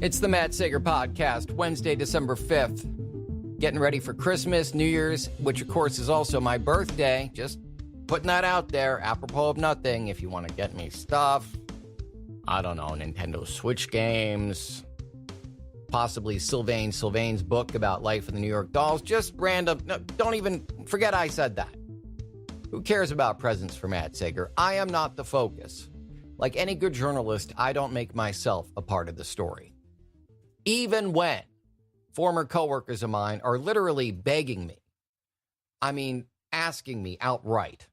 It's the Matt Sager Podcast, Wednesday, December 5th. Getting ready for Christmas, New Year's, which of course is also my birthday. Just putting that out there, apropos of nothing. If you want to get me stuff, I don't know, Nintendo Switch games, possibly Sylvain's book about life in the New York Dolls, just random. No, don't even forget I said that. Who cares about presents for Matt Sager? I am not the focus. Like any good journalist, I don't make myself a part of the story. Even when former coworkers of mine are literally begging me, asking me outright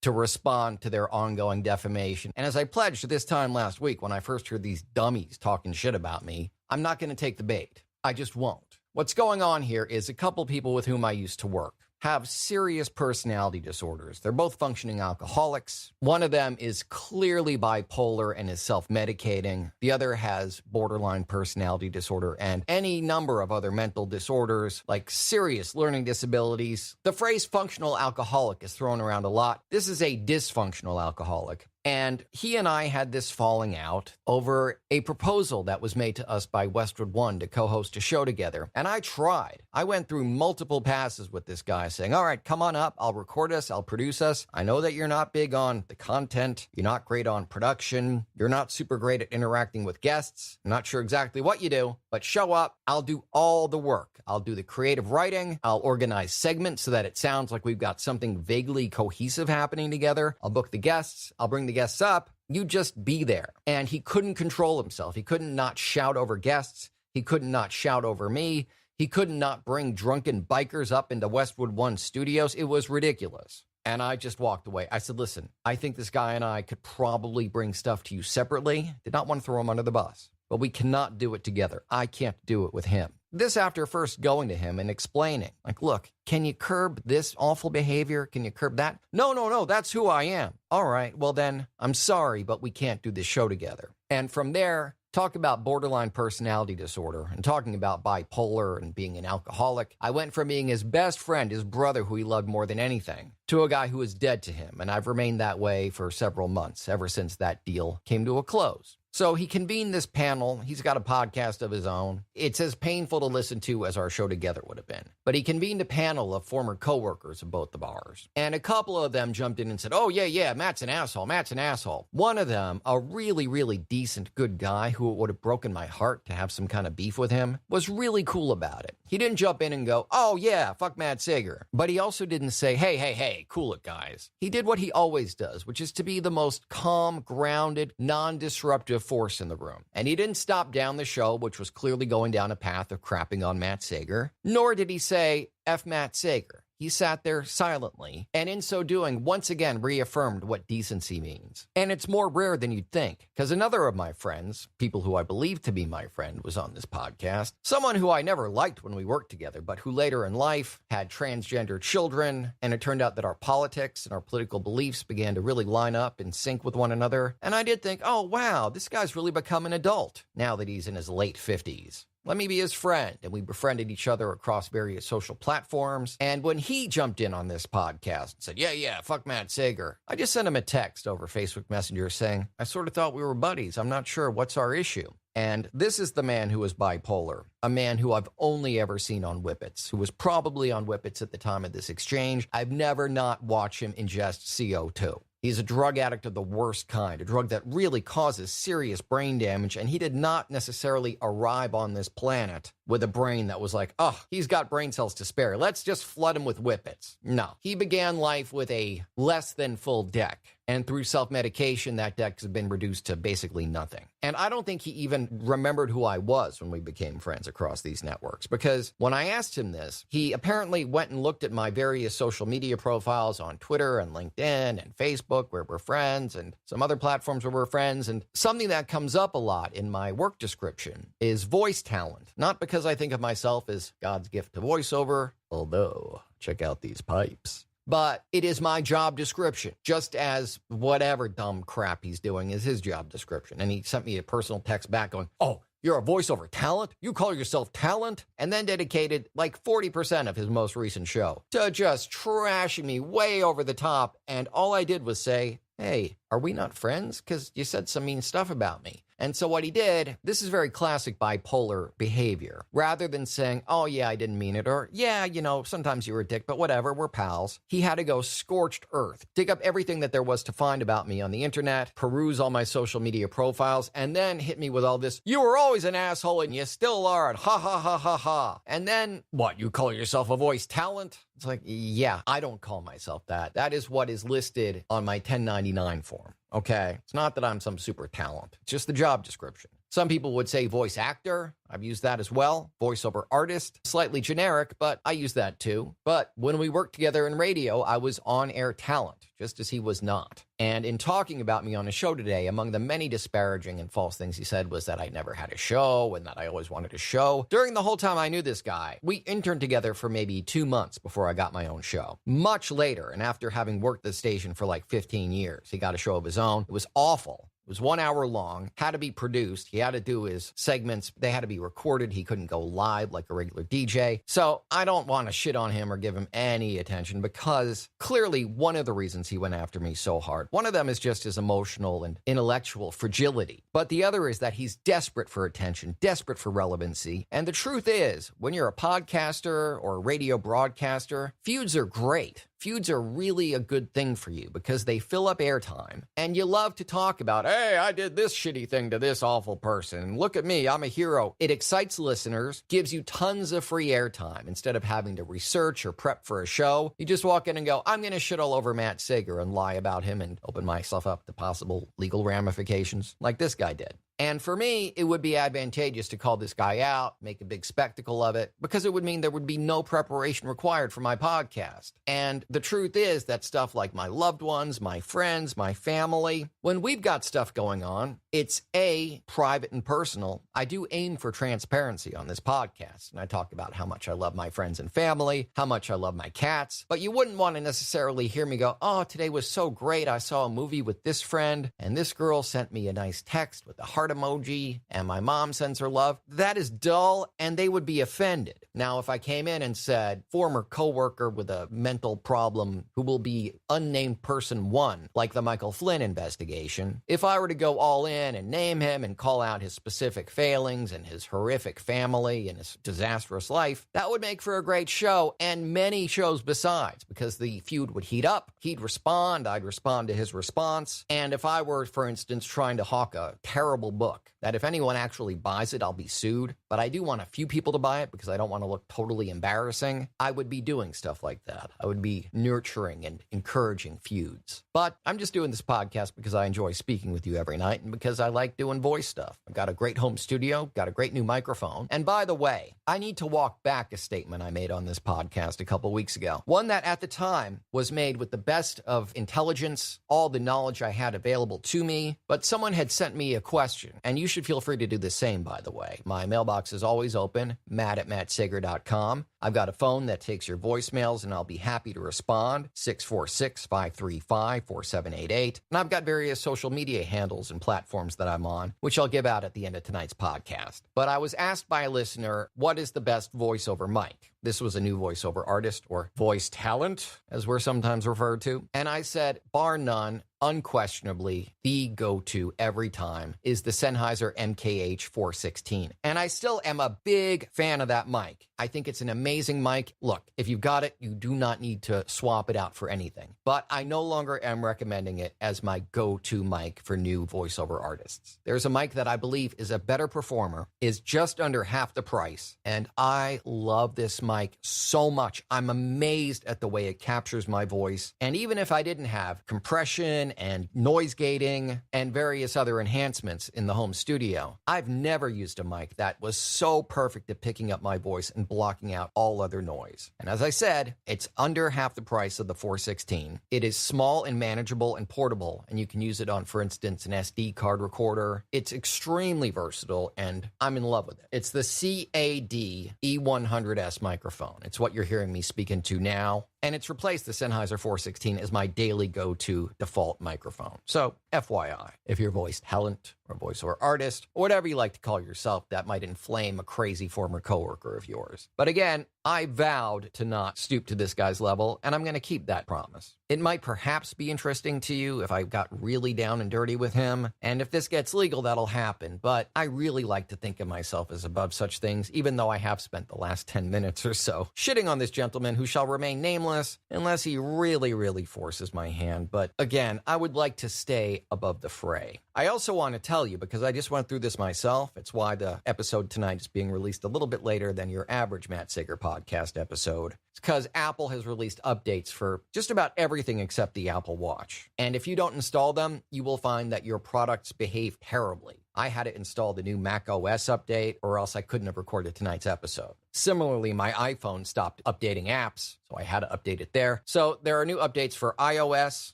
to respond to their ongoing defamation. And as I pledged this time last week when I first heard these dummies talking shit about me, I'm not going to take the bait. I just won't. What's going on here is a couple people with whom I used to work have serious personality disorders. They're both functioning alcoholics. One of them is clearly bipolar and is self-medicating. The other has borderline personality disorder and any number of other mental disorders like serious learning disabilities. The phrase functional alcoholic is thrown around a lot. This is a dysfunctional alcoholic. And he and I had this falling out over a proposal that was made to us by Westwood One to co-host a show together. And I tried. I went through multiple passes with this guy saying, all right, come on up. I'll record us. I'll produce us. I know that you're not big on the content. You're not great on production. You're not super great at interacting with guests. I'm not sure exactly what you do, but show up. I'll do all the work. I'll do the creative writing. I'll organize segments so that it sounds like we've got something vaguely cohesive happening together. I'll book the guests. I'll bring the guests up. You just be there. And he couldn't control himself. He couldn't not shout over guests. He couldn't not shout over me. He couldn't not bring drunken bikers up into Westwood One studios. It was ridiculous. And I just walked away. I said, listen, I think this guy and I could probably bring stuff to you separately. Did not want to throw him under the bus. But we cannot do it together. I can't do it with him. This after first going to him and explaining, like, look, can you curb this awful behavior? Can you curb that? No, that's who I am. All right, well then, I'm sorry, but we can't do this show together. And from there, talk about borderline personality disorder and talking about bipolar and being an alcoholic. I went from being his best friend, his brother who he loved more than anything, to a guy who is dead to him. And I've remained that way for several months, ever since that deal came to a close. So he convened this panel. He's got a podcast of his own. It's as painful to listen to as our show together would have been. But he convened a panel of former coworkers of both of ours. And a couple of them jumped in and said, oh, yeah, Matt's an asshole. One of them, a really, really decent, good guy who would have broken my heart to have some kind of beef with him, was really cool about it. He didn't jump in and go, oh, yeah, fuck Matt Sager. But he also didn't say, hey, cool it, guys. He did what he always does, which is to be the most calm, grounded, non-disruptive force in the room. And he didn't stop down the show, which was clearly going down a path of crapping on Matt Sager, nor did he say, F Matt Sager. He sat there silently, and in so doing, once again reaffirmed what decency means. And it's more rare than you'd think, because another of my friends, people who I believe to be my friend, was on this podcast. Someone who I never liked when we worked together, but who later in life had transgender children, and it turned out that our politics and our political beliefs began to really line up and sync with one another. And I did think, oh, wow, this guy's really become an adult now that he's in his late 50s. Let me be his friend. And we befriended each other across various social platforms. And when he jumped in on this podcast and said, yeah, fuck Matt Sager, I just sent him a text over Facebook Messenger saying, I sort of thought we were buddies. I'm not sure. What's our issue? And this is the man who is bipolar, a man who I've only ever seen on Whippets, who was probably on Whippets at the time of this exchange. I've never not watched him ingest CO2. He's a drug addict of the worst kind, a drug that really causes serious brain damage, and he did not necessarily arrive on this planet with a brain that was like, oh, he's got brain cells to spare. Let's just flood him with Whippets. No. He began life with a less than full deck. And through self-medication, that deck has been reduced to basically nothing. And I don't think he even remembered who I was when we became friends across these networks. Because when I asked him this, he apparently went and looked at my various social media profiles on Twitter and LinkedIn and Facebook, where we're friends, and some other platforms where we're friends. And something that comes up a lot in my work description is voice talent. Not because I think of myself as God's gift to voiceover, although check out these pipes. But it is my job description, just as whatever dumb crap he's doing is his job description. And he sent me a personal text back going, oh, you're a voiceover talent? You call yourself talent? And then dedicated like 40% of his most recent show to just trashing me way over the top. And all I did was say, hey, are we not friends? Because you said some mean stuff about me. And so what he did, this is very classic bipolar behavior. Rather than saying, oh yeah, I didn't mean it, or yeah, sometimes you were a dick, but whatever, we're pals. He had to go scorched earth, dig up everything that there was to find about me on the internet, peruse all my social media profiles, and then hit me with all this, you were always an asshole and you still are, and ha ha ha ha ha. And then, what, you call yourself a voice talent? It's like, yeah, I don't call myself that. That is what is listed on my 1099 form. Okay, it's not that I'm some super talent. It's just the job description. Some people would say voice actor. I've used that as well. Voiceover artist. Slightly generic, but I use that too. But when we worked together in radio, I was on-air talent, just as he was not. And in talking about me on a show today, among the many disparaging and false things he said was that I never had a show and that I always wanted a show. During the whole time I knew this guy, we interned together for maybe 2 months before I got my own show. Much later, and after having worked the station for like 15 years, he got a show of his own. It was awful. It was 1 hour long, had to be produced. He had to do his segments. They had to be recorded. He couldn't go live like a regular DJ. So I don't want to shit on him or give him any attention because clearly one of the reasons he went after me so hard, one of them is just his emotional and intellectual fragility. But the other is that he's desperate for attention, desperate for relevancy. And the truth is, when you're a podcaster or a radio broadcaster, feuds are great. Feuds are really a good thing for you because they fill up airtime. And you love to talk about, hey, I did this shitty thing to this awful person. Look at me, I'm a hero. It excites listeners, gives you tons of free airtime. Instead of having to research or prep for a show, you just walk in and go, I'm going to shit all over Matt Sager and lie about him and open myself up to possible legal ramifications like this guy did. And for me, it would be advantageous to call this guy out, make a big spectacle of it, because it would mean there would be no preparation required for my podcast. And the truth is that stuff like my loved ones, my friends, my family, when we've got stuff going on, it's A, private and personal. I do aim for transparency on this podcast. And I talk about how much I love my friends and family, how much I love my cats. But you wouldn't want to necessarily hear me go, oh, today was so great. I saw a movie with this friend and this girl sent me a nice text with a heart emoji and my mom sends her love. That is dull and they would be offended. Now, if I came in and said, former coworker with a mental problem who will be unnamed person one, like the Michael Flynn investigation, if I were to go all in and name him and call out his specific failings and his horrific family and his disastrous life, that would make for a great show and many shows besides, because the feud would heat up. He'd respond. I'd respond to his response. And if I were, for instance, trying to hawk a terrible book that if anyone actually buys it, I'll be sued, but I do want a few people to buy it because I don't want to look totally embarrassing, I would be doing stuff like that. I would be nurturing and encouraging feuds. But I'm just doing this podcast because I enjoy speaking with you every night and because I like doing voice stuff. I've got a great home studio, got a great new microphone. And by the way, I need to walk back a statement I made on this podcast a couple weeks ago. One that at the time was made with the best of intelligence, all the knowledge I had available to me, but someone had sent me a question, and you should feel free to do the same, by the way. My mailbox is always open, matt@mattsager.com. I've got a phone that takes your voicemails, and I'll be happy to respond, 646-535-4788. And I've got various social media handles and platforms that I'm on, which I'll give out at the end of tonight's podcast. But I was asked by a listener, what is the best voiceover mic? This was a new voiceover artist, or voice talent, as we're sometimes referred to. And I said, bar none, unquestionably, the go-to every time is the Sennheiser MKH 416. And I still am a big fan of that mic. I think it's an amazing mic. Look, if you've got it, you do not need to swap it out for anything. But I no longer am recommending it as my go-to mic for new voiceover artists. There's a mic that I believe is a better performer, is just under half the price, and I love this mic so much. I'm amazed at the way it captures my voice. And even if I didn't have compression and noise gating and various other enhancements in the home studio, I've never used a mic that was so perfect at picking up my voice and blocking out all other noise. And as I said, it's under half the price of the 416. It is small and manageable and portable, and you can use it on, for instance, an SD card recorder. It's extremely versatile, and I'm in love with it. It's the CAD E100S microphone. It's what you're hearing me speak into now. And it's replaced the Sennheiser 416 as my daily go-to default microphone. So, FYI, if you're a voice talent or a voiceover artist, or whatever you like to call yourself that might inflame a crazy former coworker of yours. But again, I vowed to not stoop to this guy's level, and I'm going to keep that promise. It might perhaps be interesting to you if I got really down and dirty with him, and if this gets legal, that'll happen, but I really like to think of myself as above such things, even though I have spent the last 10 minutes or so shitting on this gentleman who shall remain nameless unless he really forces my hand. But again, I would like to stay above the fray. I also want to tell you, because I just went through this myself, it's why the episode tonight is being released a little bit later than your average Matt Sager podcast episode. It's because Apple has released updates for just about everything except the Apple Watch. And if you don't install them, you will find that your products behave terribly. I had to install the new macOS update, or else I couldn't have recorded tonight's episode. Similarly, my iPhone stopped updating apps, so I had to update it there. So there are new updates for iOS,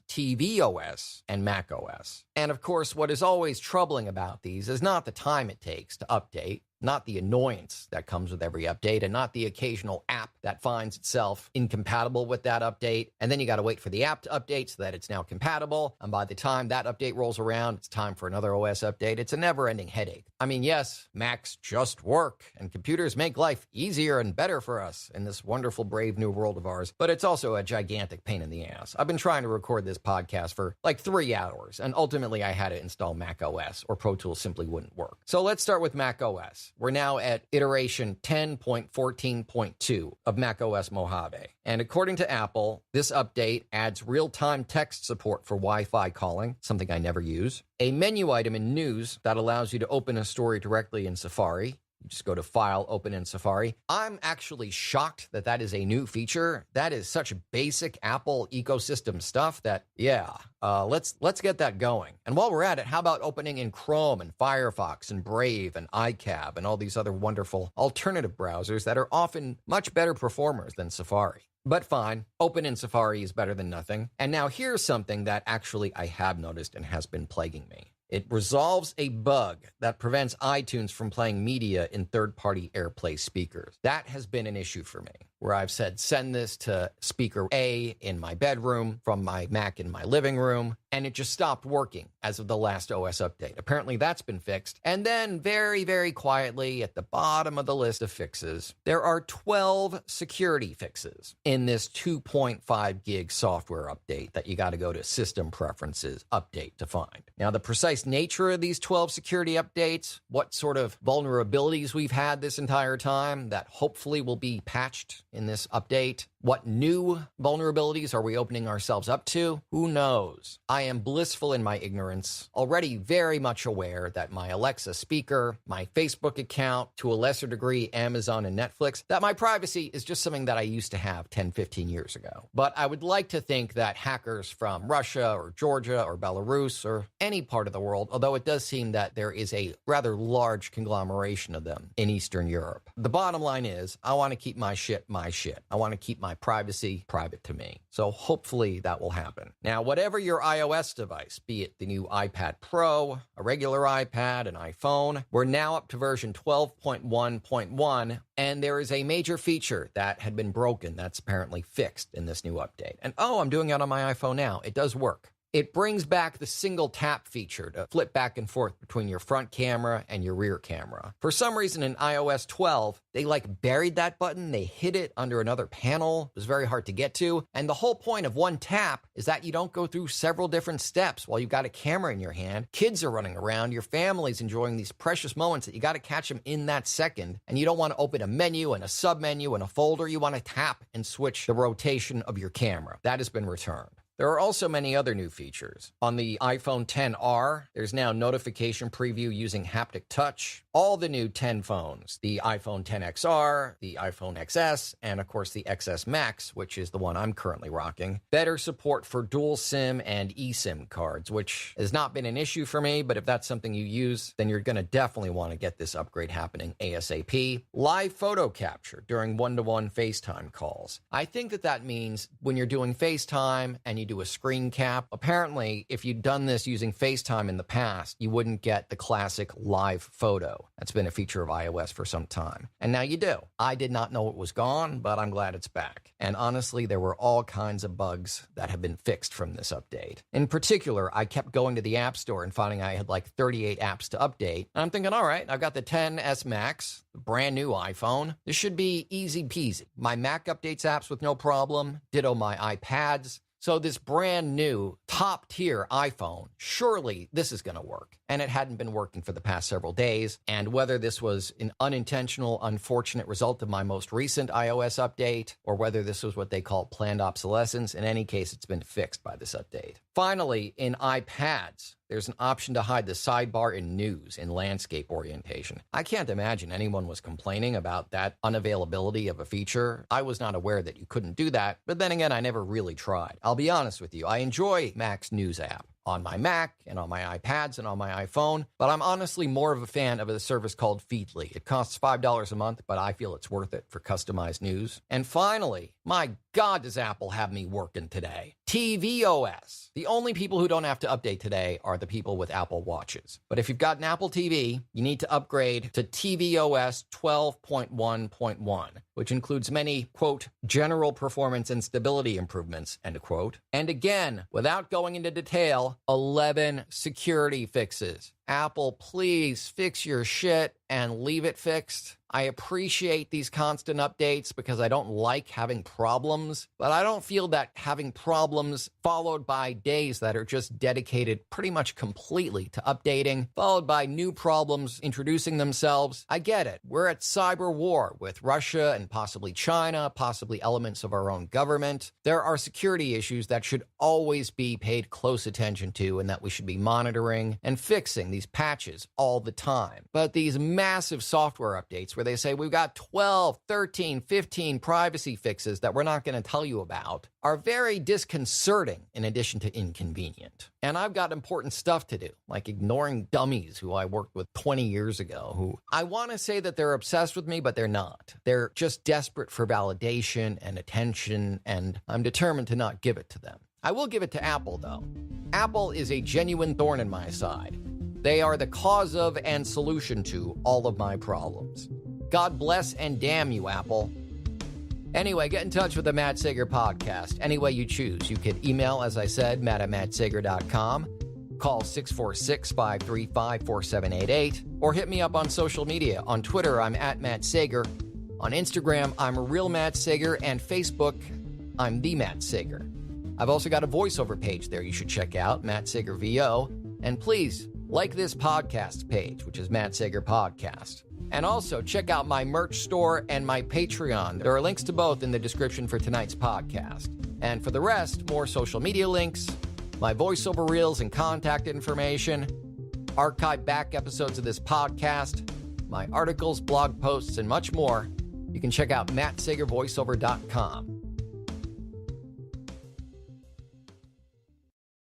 tvOS, and macOS. And of course, what is always troubling about these is not the time it takes to update, not the annoyance that comes with every update, and not the occasional app that finds itself incompatible with that update. And then you got to wait for the app to update so that it's now compatible. And by the time that update rolls around, it's time for another OS update. It's a never-ending headache. I mean, yes, Macs just work, and computers make life easier and better for us in this wonderful, brave new world of ours, but it's also a gigantic pain in the ass. I've been trying to record this podcast for like 3 hours, and ultimately I had to install macOS, or Pro Tools simply wouldn't work. So let's start with macOS. We're now at iteration 10.14.2 of macOS Mojave. And according to Apple, this update adds real-time text support for Wi-Fi calling, something I never use, a menu item in News that allows you to open a story directly in Safari. You just go to File, Open in Safari. I'm actually shocked that that is a new feature. That is such basic Apple ecosystem stuff that, let's get that going. And while we're at it, how about opening in Chrome and Firefox and Brave and iCab and all these other wonderful alternative browsers that are often much better performers than Safari? But fine, open in Safari is better than nothing. And now here's something that actually I have noticed and has been plaguing me. It resolves a bug that prevents iTunes from playing media in third-party AirPlay speakers. That has been an issue for me, where I've said, send this to speaker A in my bedroom from my Mac in my living room, and it just stopped working as of the last OS update. Apparently that's been fixed. And then very quietly at the bottom of the list of fixes, there are 12 security fixes in this 2.5 gig software update that you got to go to System Preferences Update to find. Now, the precise nature of these 12 security updates, what sort of vulnerabilities we've had this entire time that hopefully will be patched in this update, what new vulnerabilities are we opening ourselves up to? Who knows? I am blissful in my ignorance, already very much aware that my Alexa speaker, my Facebook account, to a lesser degree Amazon and Netflix, that my privacy is just something that I used to have 10, 15 years ago. But I would like to think that hackers from Russia or Georgia or Belarus or any part of the world, although it does seem that there is a rather large conglomeration of them in Eastern Europe. The bottom line is, I want to keep my shit my shit. I want to keep my privacy private to me. So hopefully that will happen. Now, whatever your iOS device, be it the new iPad Pro, a regular iPad, an iPhone, we're now up to version 12.1.1, and there is a major feature that had been broken that's apparently fixed in this new update. And I'm doing it on my iPhone now. It does work. It brings back the single tap feature to flip back and forth between your front camera and your rear camera. For some reason in iOS 12, they buried that button. They hid it under another panel. It was very hard to get to. And the whole point of one tap is that you don't go through several different steps while you've got a camera in your hand. Kids are running around. Your family's enjoying these precious moments that you got to catch them in that second. And you don't want to open a menu and a submenu and a folder. You want to tap and switch the rotation of your camera. That has been returned. There are also many other new features. On the iPhone XR, there's now notification preview using haptic touch. All the new 10 phones, the iPhone XR, the iPhone XS, and of course the XS Max, which is the one I'm currently rocking, better support for dual SIM and eSIM cards, which has not been an issue for me, but if that's something you use, then you're going to definitely want to get this upgrade happening ASAP. Live photo capture during one-to-one FaceTime calls. I think that means when you're doing FaceTime and you do a screen cap. Apparently, if you'd done this using FaceTime in the past, you wouldn't get the classic live photo. That's been a feature of iOS for some time. And now you do. I did not know it was gone, but I'm glad it's back. And honestly, there were all kinds of bugs that have been fixed from this update. In particular, I kept going to the App Store and finding I had like 38 apps to update. And I'm thinking, all right, I've got the XS Max, the brand new iPhone. This should be easy peasy. My Mac updates apps with no problem. Ditto my iPads. So this brand new top tier iPhone, surely this is going to work. And it hadn't been working for the past several days. And whether this was an unintentional, unfortunate result of my most recent iOS update, or whether this was what they call planned obsolescence, in any case, it's been fixed by this update. Finally, in iPads, there's an option to hide the sidebar in news in landscape orientation. I can't imagine anyone was complaining about that unavailability of a feature. I was not aware that you couldn't do that, but then again, I never really tried. I'll be honest with you, I enjoy Mac's news app on my Mac and on my iPads and on my iPhone, but I'm honestly more of a fan of a service called Feedly. It costs $5 a month, but I feel it's worth it for customized news. And finally, my God, does Apple have me working today. tvOS. The only people who don't have to update today are the people with Apple Watches. But if you've got an Apple TV, you need to upgrade to tvOS 12.1.1, which includes many, quote, general performance and stability improvements, end quote. And again, without going into detail, 11 security fixes. Apple, please fix your shit and leave it fixed. I appreciate these constant updates because I don't like having problems, but I don't feel that having problems followed by days that are just dedicated pretty much completely to updating, followed by new problems introducing themselves. I get it. We're at cyber war with Russia and possibly China, possibly elements of our own government. There are security issues that should always be paid close attention to and that we should be monitoring and fixing these patches all the time. But these massive software updates where they say we've got 12, 13, 15 privacy fixes that we're not going to tell you about are very disconcerting in addition to inconvenient. And I've got important stuff to do, like ignoring dummies who I worked with 20 years ago, who I want to say that they're obsessed with me, but they're not. They're just desperate for validation and attention, and I'm determined to not give it to them. I will give it to Apple, though. Apple is a genuine thorn in my side. They are the cause of and solution to all of my problems. God bless and damn you, Apple. Anyway, get in touch with the Matt Sager podcast any way you choose. You can email, as I said, matt@mattsager.com, call 646-535-4788, or hit me up on social media. On Twitter, I'm @MattSager. On Instagram, I'm Real Matt Sager, and Facebook, I'm The Matt Sager. I've also got a voiceover page there you should check out, Matt Sager VO. And please, like this podcast page, which is Matt Sager Podcast. And also check out my merch store and my Patreon. There are links to both in the description for tonight's podcast. And for the rest, more social media links, my voiceover reels and contact information, archive back episodes of this podcast, my articles, blog posts, and much more. You can check out mattsagervoiceover.com.